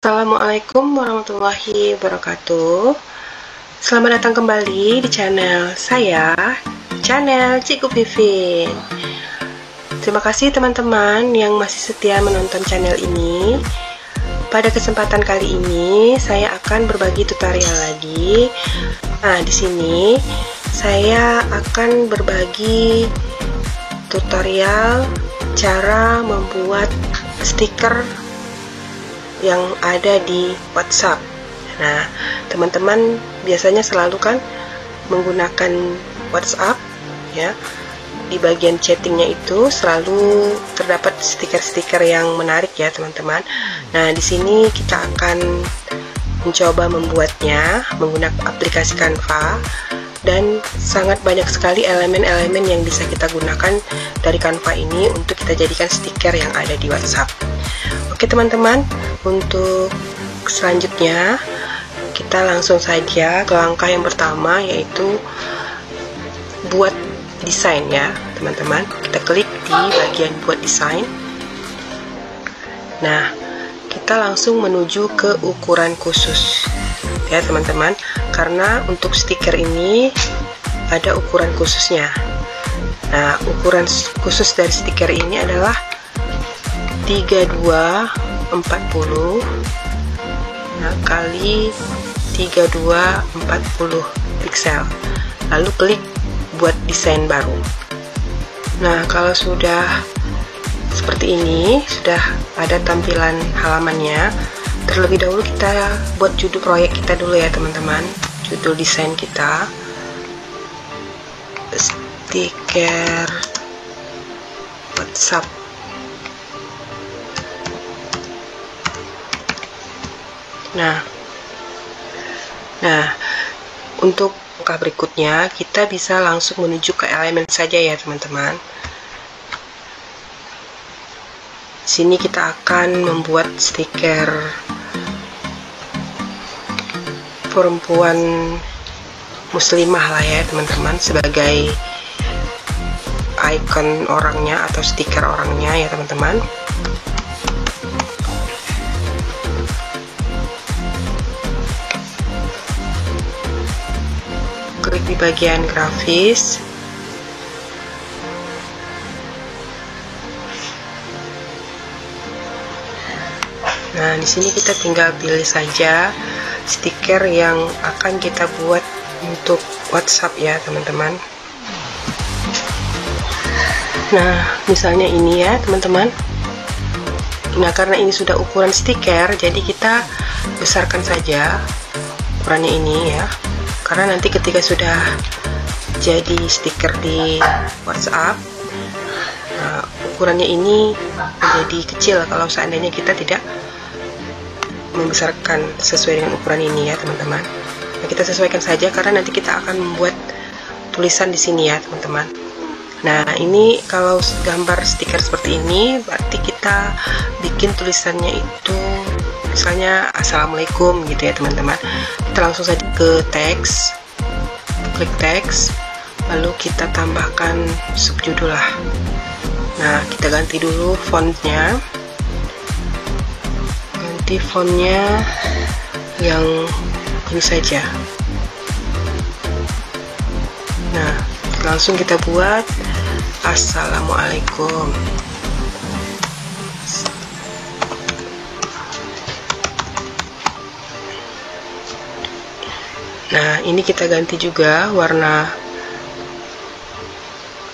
Assalamualaikum warahmatullahi wabarakatuh. Selamat datang kembali di channel saya, channel Cikgu Vivin. Terima kasih teman-teman yang masih setia menonton channel ini. Pada kesempatan kali ini saya akan berbagi tutorial lagi. Nah, di sini saya akan berbagi tutorial cara membuat stiker yang ada di WhatsApp. Nah, teman-teman biasanya selalu kan menggunakan WhatsApp ya. Di bagian chattingnya itu selalu terdapat stiker-stiker yang menarik ya, teman-teman. Nah, di sini kita akan mencoba membuatnya menggunakan aplikasi Canva, dan sangat banyak sekali elemen-elemen yang bisa kita gunakan dari Canva ini untuk kita jadikan stiker yang ada di WhatsApp. Oke teman-teman, untuk selanjutnya kita langsung saja ke langkah yang pertama, yaitu buat desain ya teman-teman. Kita klik di bagian buat desain. Nah, kita langsung menuju ke ukuran khusus ya teman-teman, karena untuk stiker ini ada ukuran khususnya. Nah, ukuran khusus dari stiker ini adalah 3240 kali 3240 piksel. Lalu klik buat desain baru. Nah, kalau sudah seperti ini, sudah ada tampilan halamannya, terlebih dahulu kita buat judul proyek kita dulu ya teman-teman. Judul desain kita stiker WhatsApp. Nah, untuk langkah berikutnya kita bisa langsung menuju ke elemen saja ya teman-teman. Sini kita akan membuat stiker perempuan muslimah lah ya teman-teman, sebagai icon orangnya atau stiker orangnya ya teman-teman. Klik di bagian grafis. Nah, di sini kita tinggal pilih saja stiker yang akan kita buat untuk WhatsApp ya teman-teman. Nah, misalnya ini ya teman-teman. Nah, karena ini sudah ukuran stiker, jadi kita besarkan saja ukurannya ini ya. Karena nanti ketika sudah jadi stiker di WhatsApp, nah, ukurannya ini menjadi kecil kalau seandainya kita tidak membesarkan sesuai dengan ukuran ini ya teman-teman. Nah, kita sesuaikan saja karena nanti kita akan membuat tulisan di sini ya teman-teman. Nah, ini kalau gambar stiker seperti ini, berarti kita bikin tulisannya itu misalnya assalamualaikum gitu ya teman-teman. Kita langsung saja ke teks, klik teks, lalu kita tambahkan subjudul lah. Nah, kita ganti dulu fontnya, ganti fontnya yang ini saja. Nah, langsung kita buat assalamualaikum. Nah, ini kita ganti juga warna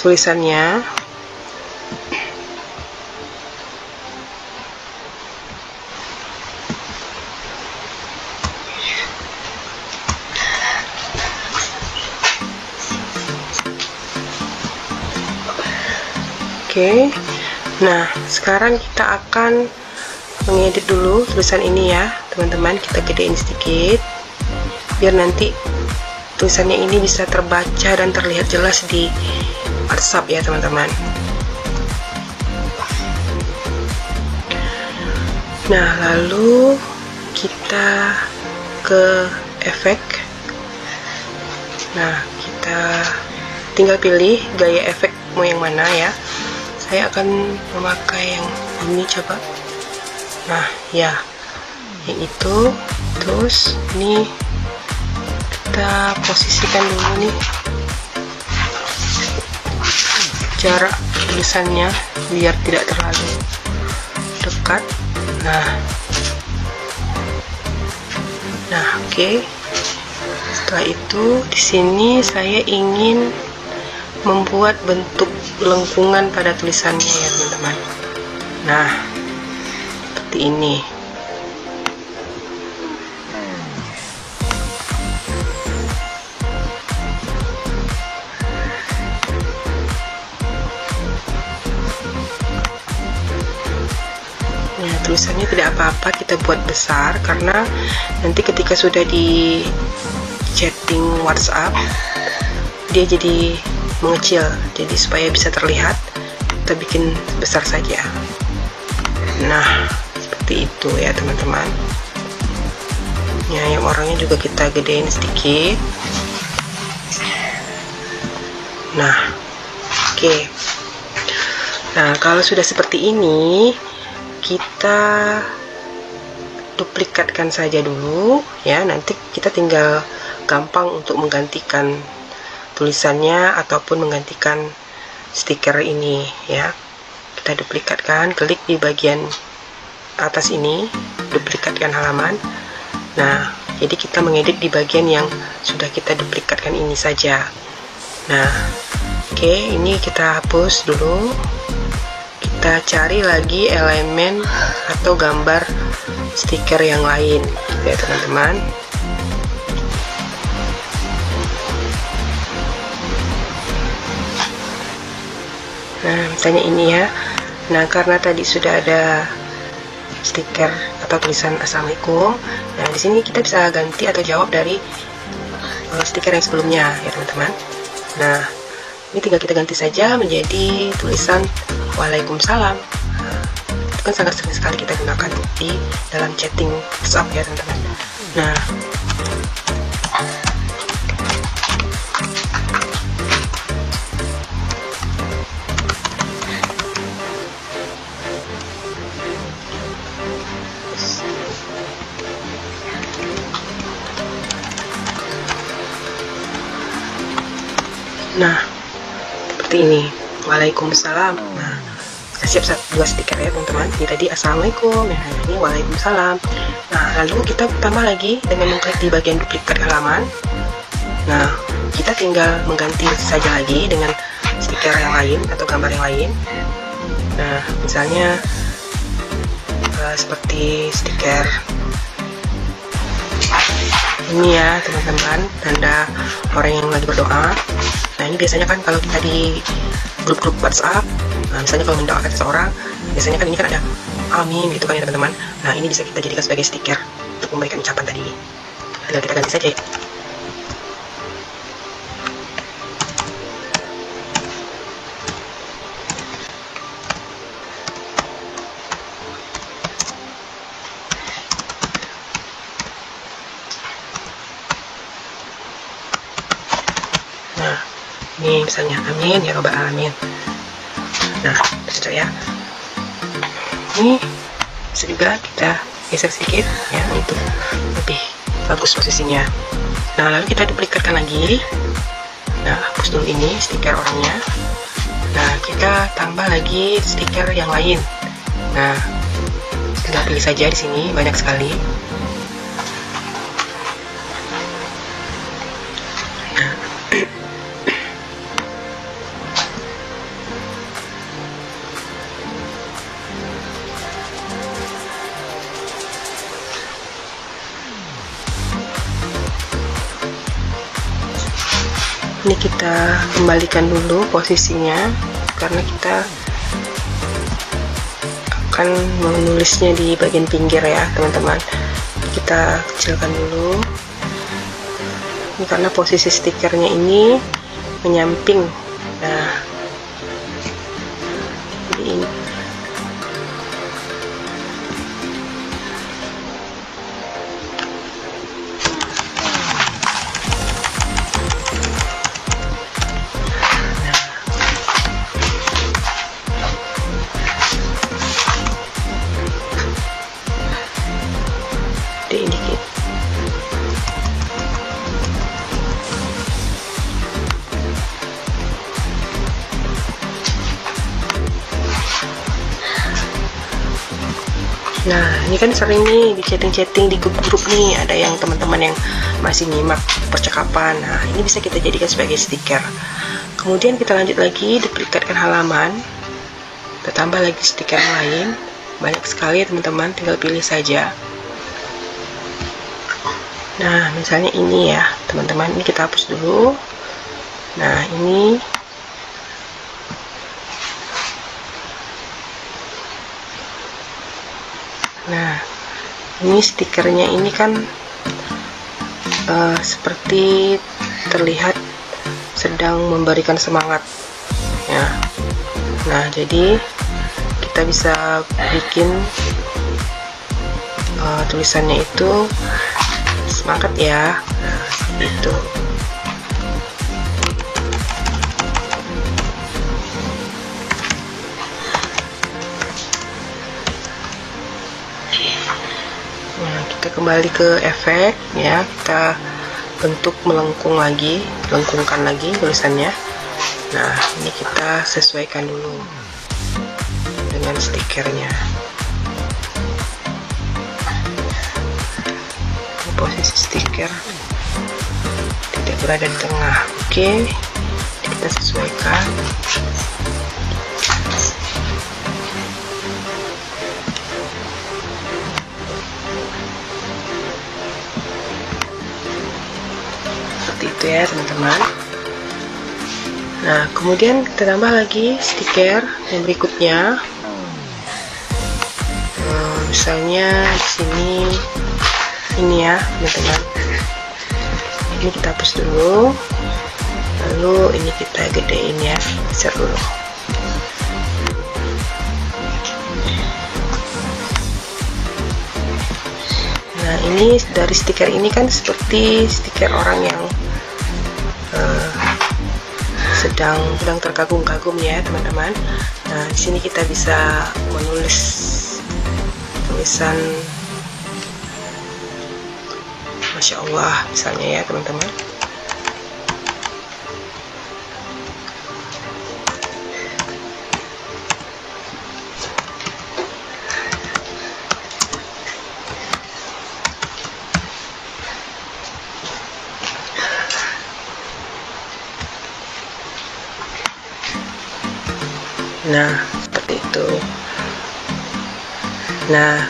tulisannya. Oke. Nah, sekarang kita akan mengedit dulu tulisan ini ya, teman-teman. Kita gedein sedikit biar nanti tulisannya ini bisa terbaca dan terlihat jelas di WhatsApp ya teman-teman. Nah, lalu kita ke efek. Nah, kita tinggal pilih gaya efek mau yang mana ya. Saya akan memakai yang ini, coba. Nah, ya. yang itu. Terus ini kita posisikan dulu nih jarak tulisannya biar tidak terlalu dekat. Nah, oke. Setelah itu di sini saya ingin membuat bentuk lengkungan pada tulisannya ya teman-teman. Nah, seperti ini. Nah, tulisannya tidak apa-apa kita buat besar, karena nanti ketika sudah di chatting WhatsApp dia jadi mengecil, jadi supaya bisa terlihat kita bikin besar saja. Nah, seperti itu ya teman-teman. Ya, yang orangnya juga kita gedein sedikit. Nah, oke. Nah, kalau sudah seperti ini, kita duplikatkan saja dulu ya. Nanti kita tinggal gampang untuk menggantikan tulisannya ataupun menggantikan stiker ini ya. Kita duplikatkan, klik di bagian atas ini, duplikatkan halaman. Nah, jadi kita mengedit di bagian yang sudah kita duplikatkan ini saja. Nah, oke, ini kita hapus dulu. Kita cari lagi elemen atau gambar stiker yang lain ya teman-teman. Nah, misalnya ini ya. Nah, karena tadi sudah ada stiker atau tulisan Assalamualaikum, nah di sini kita bisa ganti atau jawab dari stiker yang sebelumnya ya teman-teman. Nah, ini tinggal kita ganti saja menjadi tulisan Waalaikumsalam. Nah, itu kan sangat sering sekali kita gunakan di dalam chatting WhatsApp ya teman-teman. Nah, seperti ini, Waalaikumsalam. Nah, kita siap dua stiker ya teman-teman. Ini tadi Assalamualaikum, nah ini Waalaikumsalam. Nah, lalu kita tambah lagi dengan mengklik di bagian duplikat halaman. Nah, kita tinggal mengganti saja lagi dengan stiker yang lain atau gambar yang lain. Nah, misalnya seperti stiker ini ya teman-teman, tanda orang yang lagi berdoa. Nah, ini biasanya kan kalau kita di grup-grup WhatsApp, nah, misalnya kalau mendoakan seseorang, biasanya kan ini kan ada amin gitu kan ya teman-teman. Nah, ini bisa kita jadikan sebagai stiker untuk memberikan ucapan tadi. Tinggal kita ganti saja ya. Nah, ini misalnya amin ya robbal alamin. Nah, sudah ya. Ini bisa juga kita geser sedikit ya untuk lebih bagus posisinya. Nah, lalu kita duplikatkan lagi. Nah, hapus dulu ini stiker orangnya. Nah, kita tambah lagi stiker yang lain. Nah, tinggal pilih saja di sini, banyak sekali. Ini kita kembalikan dulu posisinya karena kita akan menulisnya di bagian pinggir ya teman-teman. Kita kecilkan dulu ini karena posisi stikernya ini menyamping. Nah, ini Nah, ini kan sering nih di chatting-chatting di grup-grup nih, ada yang teman-teman yang masih nyimak percakapan. Nah, ini bisa kita jadikan sebagai stiker. Kemudian kita lanjut lagi, duplikatkan halaman. Kita tambah lagi stiker lain. Banyak sekali ya teman-teman, tinggal pilih saja. Nah, misalnya ini ya teman-teman, ini kita hapus dulu. Nah, ini stikernya ini kan seperti terlihat sedang memberikan semangat ya. Nah, jadi kita bisa bikin tulisannya itu semangat ya. Nah, seperti itu. Nah, kita kembali ke efek ya, kita bentuk melengkung lagi, lengkungkan lagi tulisannya. Nah, ini kita sesuaikan dulu dengan stikernya. Posisi stiker tidak berada di tengah. Oke, kita sesuaikan. Seperti itu ya teman-teman. Nah, kemudian kita tambah lagi stiker yang berikutnya. Misalnya di sini ini ya teman-teman, ini kita hapus dulu, lalu ini kita gedein ya, besar dulu. Nah, ini dari stiker ini kan seperti stiker orang yang sedang terkagum-kagum ya teman-teman. Nah, di sini kita bisa menulis tulisan Masya Allah misalnya ya teman-teman. Nah, seperti itu. Nah,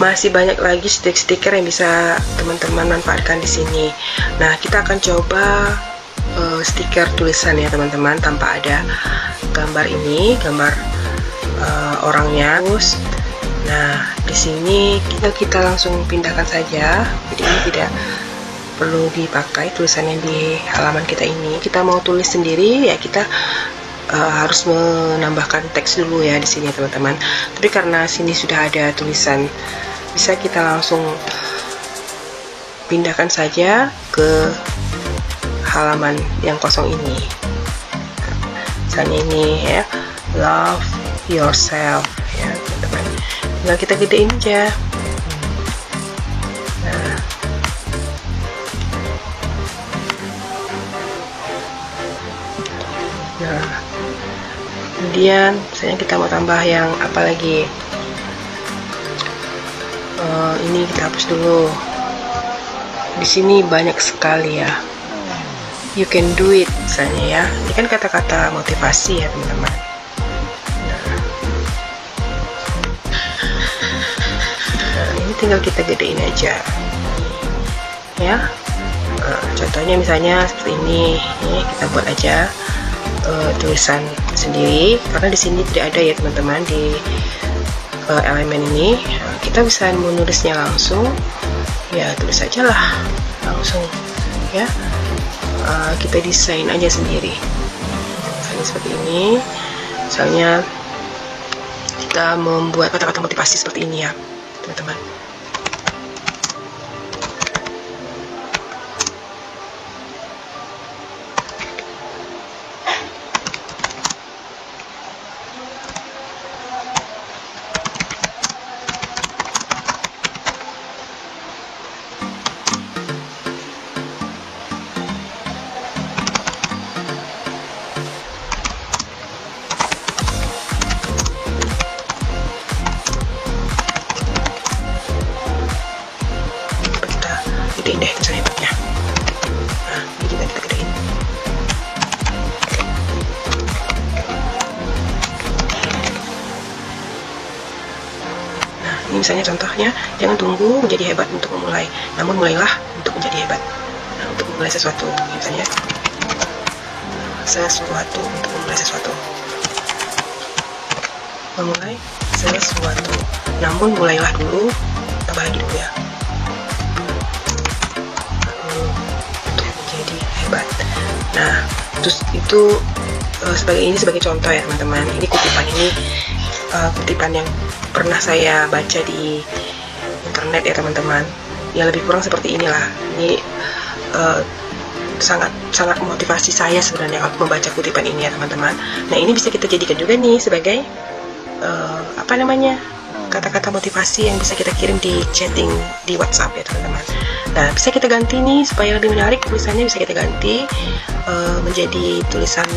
masih banyak lagi stiker yang bisa teman-teman manfaatkan di sini. Nah, kita akan coba stiker tulisan ya teman-teman, tanpa ada gambar ini, gambar orangnya. Terus, nah di sini kita langsung pindahkan saja. Jadi ini tidak perlu dipakai tulisannya di halaman kita ini. Kita mau tulis sendiri ya, kita harus menambahkan teks dulu ya di sini teman-teman. Tapi karena sini sudah ada tulisan, bisa kita langsung pindahkan saja ke halaman yang kosong ini. Misalnya ini ya, love yourself ya teman-teman. Tinggal kita gedein aja. Nah, kemudian misalnya kita mau tambah yang apa lagi, ini kita hapus dulu. Di sini banyak sekali ya, you can do it misalnya ya. Ini kan kata-kata motivasi ya teman-teman. Nah, ini tinggal kita gedein aja ya. Contohnya misalnya seperti ini kita buat aja tulisan sendiri, karena di sini tidak ada ya teman-teman di elemen ini. Kita bisa menulisnya langsung ya, tulis aja lah langsung ya. Kita desain aja sendiri misalnya seperti ini. Misalnya kita membuat kata-kata motivasi seperti ini ya teman-teman. Ini misalnya contohnya, jangan tunggu menjadi hebat untuk memulai, namun mulailah untuk menjadi hebat. Nah, untuk memulai sesuatu, misalnya sesuatu, untuk memulai sesuatu, memulai sesuatu, namun mulailah dulu, tambah lagi dulu ya, untuk menjadi hebat. Nah, terus itu sebagai contoh ya teman-teman. Ini kutipan yang pernah saya baca di internet ya teman-teman. Ya lebih kurang seperti inilah. Ini sangat memotivasi saya sebenarnya kalau membaca kutipan ini ya teman-teman. Nah, ini bisa kita jadikan juga nih sebagai kata-kata motivasi yang bisa kita kirim di chatting di WhatsApp ya teman-teman. Nah, bisa kita ganti nih supaya lebih menarik, tulisannya bisa kita ganti menjadi tulisan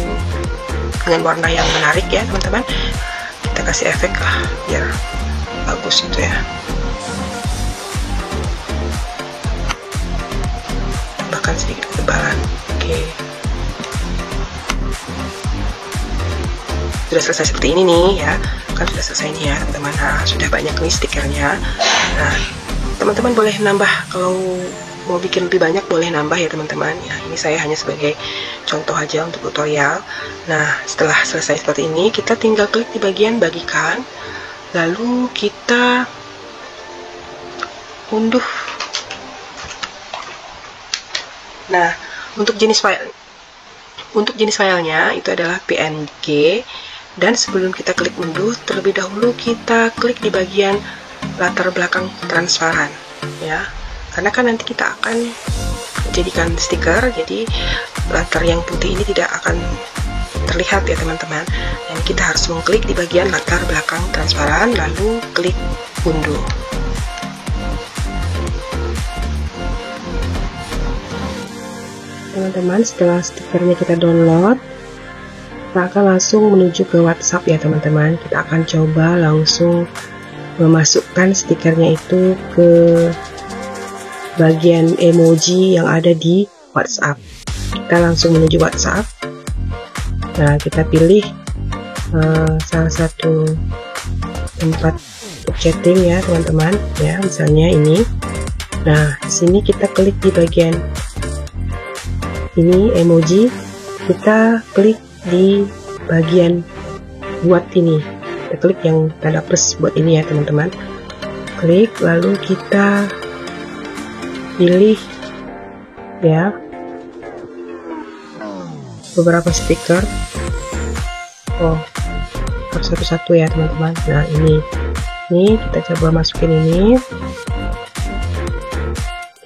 dengan warna yang menarik ya teman-teman. Kita kasih efek lah biar bagus itu ya. Tambahkan sedikit ketebalan. Oke. Sudah selesai seperti ini nih ya. Kan sudah selesai nih ya teman-teman. Nah, sudah banyak nih stikernya. Nah, teman-teman boleh nambah, kalau mau bikin lebih banyak boleh nambah ya teman-teman ya. Ini saya hanya sebagai contoh aja untuk tutorial. Nah, setelah selesai seperti ini, kita tinggal klik di bagian bagikan, lalu kita unduh. Nah, untuk jenis filenya itu adalah PNG. Dan sebelum kita klik unduh, terlebih dahulu kita klik di bagian latar belakang transparan ya, karena kan nanti kita akan jadikan stiker, jadi latar yang putih ini tidak akan terlihat ya teman-teman. Dan kita harus mengklik di bagian latar belakang transparan, lalu klik unduh. Teman-teman, setelah stikernya kita download, kita akan langsung menuju ke WhatsApp ya teman-teman. Kita akan coba langsung memasukkan stikernya itu ke bagian emoji yang ada di WhatsApp. Kita langsung menuju WhatsApp. Nah, kita pilih salah satu tempat untuk chatting ya teman-teman ya, misalnya ini. Nah, di sini kita klik di bagian ini emoji, kita klik di bagian buat ini, kita klik yang tanda plus buat ini ya teman-teman. Klik, lalu kita pilih ya beberapa stiker. Oh, harus satu-satu ya teman-teman. Nah, ini kita coba masukin ini.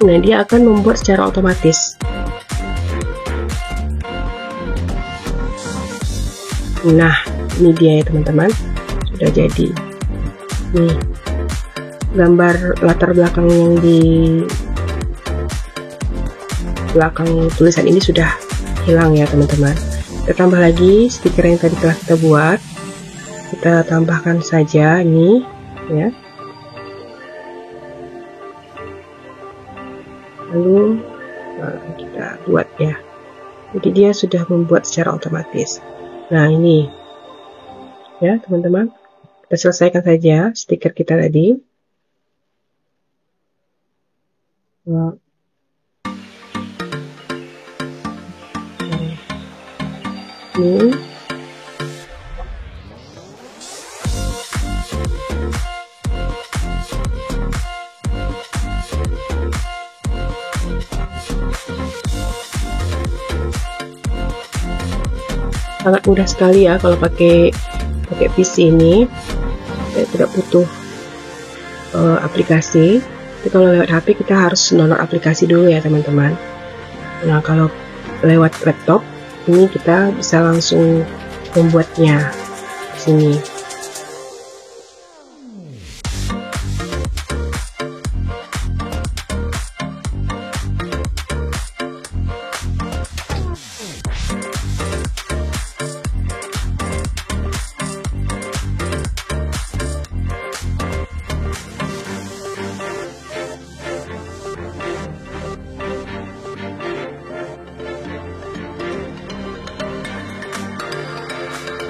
Nah, dia akan membuat secara otomatis. Nah, ini dia ya teman-teman, sudah jadi. Nih, gambar latar belakang yang di belakang tulisan ini sudah hilang ya teman-teman. Kita tambah lagi stiker yang tadi telah kita buat. Kita tambahkan saja ini ya. Lalu kita buat ya. Jadi dia sudah membuat secara otomatis. Nah, ini ya teman-teman, kita selesaikan saja stiker kita tadi. Nah, ini sangat mudah sekali ya kalau pakai PC ini, tidak butuh aplikasi. Tapi kalau lewat HP kita harus download aplikasi dulu ya teman-teman. Nah, kalau lewat laptop ini kita bisa langsung membuatnya di sini.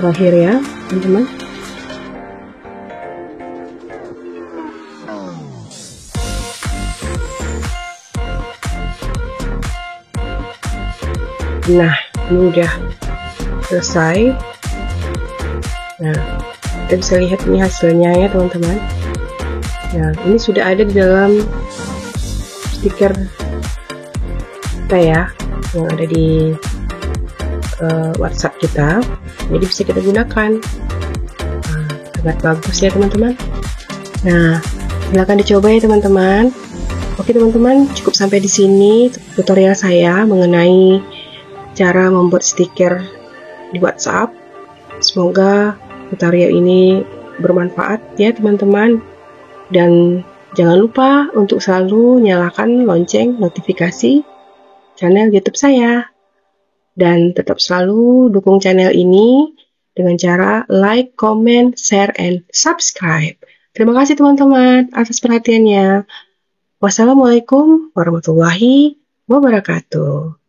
Terakhir ya teman-teman. Nah, ini udah selesai. Nah, kita bisa lihat ini hasilnya ya teman-teman. Nah, ini sudah ada di dalam stiker kita ya, yang ada di WhatsApp kita. Jadi bisa kita gunakan. Nah, sangat bagus ya teman-teman. Nah, silahkan dicoba ya teman-teman. Oke teman-teman, cukup sampai di sini tutorial saya mengenai cara membuat stiker di WhatsApp. Semoga tutorial ini bermanfaat ya teman-teman. Dan jangan lupa untuk selalu nyalakan lonceng notifikasi channel YouTube saya. Dan tetap selalu dukung channel ini dengan cara like, comment, share, and subscribe. Terima kasih teman-teman atas perhatiannya. Wassalamualaikum warahmatullahi wabarakatuh.